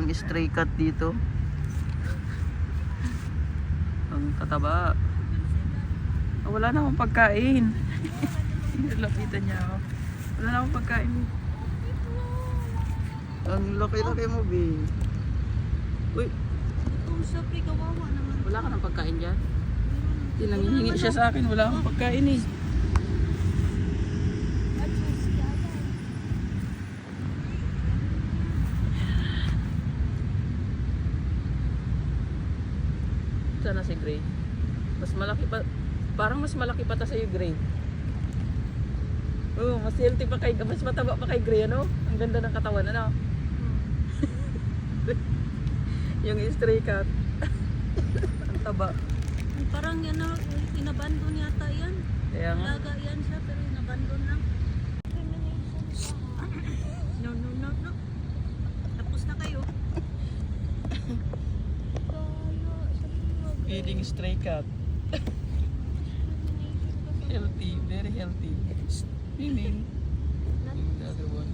daming stray cat dito. Ang tataba. Oh, wala na akong pagkain. Lapitan niya ako. Wala na akong pagkain. Ang laki-laki mo, B. Uy, Kung sa pre, kawawa naman. wala ka ng pagkain dyan? Hindi lang hihingi siya sa akin. Wala akong pagkain eh. Sana si Gray. Mas malaki pa. Parang mas malaki pa ta sa'yo, Gray. Oh, mas healthy pa kay, mas mataba pa kay Gray, ano? Ang ganda ng katawan, ano? Yung stray cat. Ang taba. Parang yan na, inabandon yata yan. Kaya nga. Alaga yan siya, pero inabandon lang. No, no, no, no. Tapos na kayo. Feeding stray cat. Healthy, very healthy. Meaning, the other one.